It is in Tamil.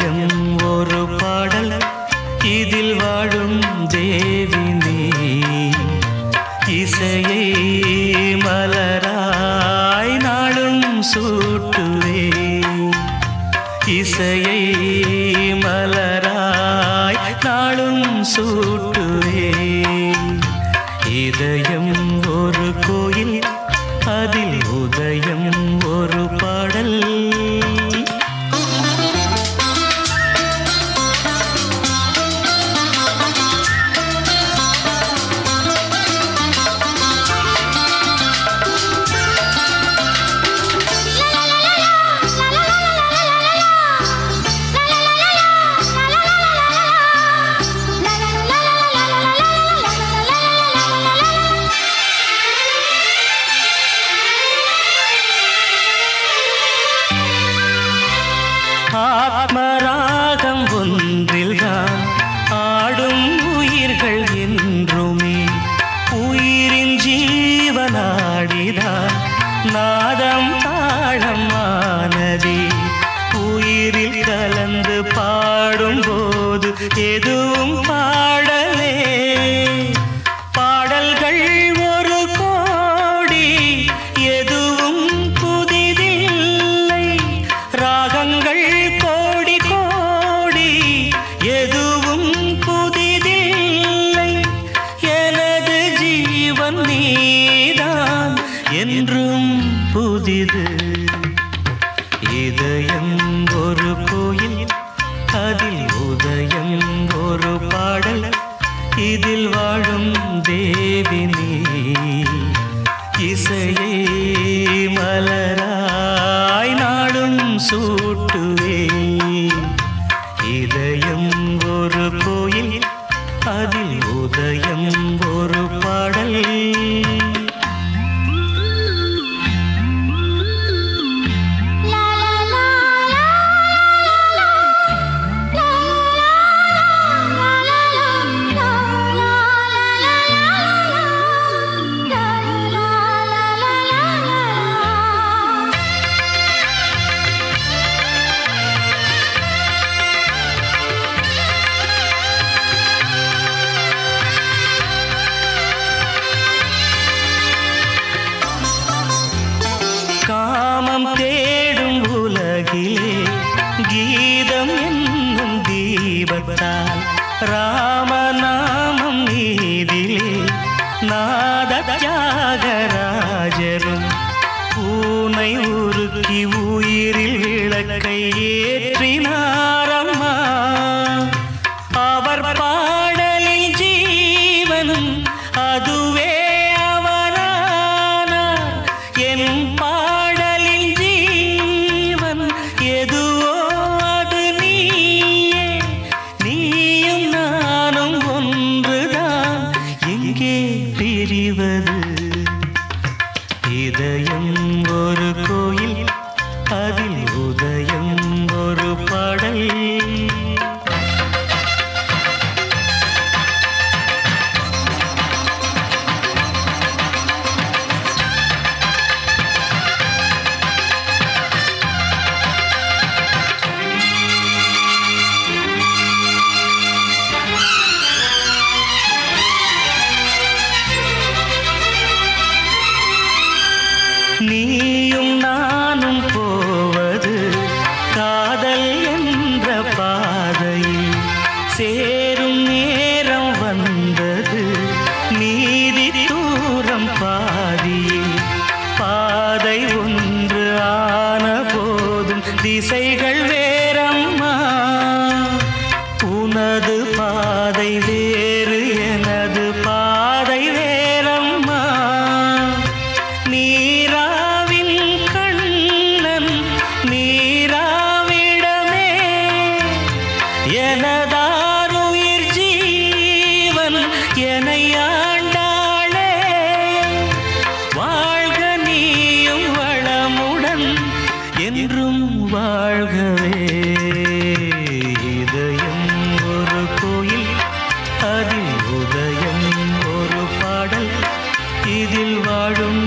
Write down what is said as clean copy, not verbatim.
இதயம் ஒரு பாடல் இதில் வாழும் தேவி நீ இசையை மலராய் நாளும் சூட்டுவே இசையை மலராய் நாளும் சூட்டுவே இதயம் ஒரு கோயில் அதில் உதயம் ஒரு பாடல் ஆத்மராகம் ஒன்றில்தான் ஆடும் உயிர்கள் என்றுமே உயிரின் ஜீவனாடிதான் நாதம் தாளமானதே உயிரில் கலந்து பாடும்போது எதுவும் பாடலே பாடல்கள் ஒரு கோடி எதுவும் புதிதில்லை ராகங்கள் கோடி கோடி எதுவும் புதிதில்லை எனது ஜீவன் நீதான் என்றும் புதிது இதயம் ஒரு கோயில் அதில் உதயம் ஒரு பாடல் இதில் வாழும் தேவி நீ இசையை மலராய் நாடும் சூட்டுவே இதயம் ஒரு கோயில் அதில் உதயம் ஒரு பாடல் காமம் தேடும் உலகிலே கீதம் என்னும் தீபத்தால் ராமநாமம் நீதிலே நாத தியாகராஜரும் பூனை உருக்கி உயிரில் விளக்கை ஏற்றினாரம்மா அவர் பாடலில் ஜீவனும் அதுவே அவரானார் என் பாடலில் ஜீவன் எதுவோ அது நீயே நீயும் நானும் ஒன்றுதான் எங்கே பிரிவது இதயம் ஒரு கோயில் அதில் உதயம் ஒரு பாடல் நீயும் நானும் போவது காதல் என்ற பாதையில் சேரும் நேரம் வந்தது நீதி தூரம் பாதியில் பாதை ஒன்று ஆன போதும் திசைகள் வேறம்மா உனது பாதை வேறு எனது பாதை வேறம்மா நீராவின் கண்ணன் நீராவிடமே எனதாருயிர் ஜீவன் என்னை ஆண்டாளே வாழ்க நீயும் வளமுடன் என்றும் வாழ்கவே இதயம் ஒரு கோயில் அதில் உதயம் ஒரு பாடல் இதில் வாழும்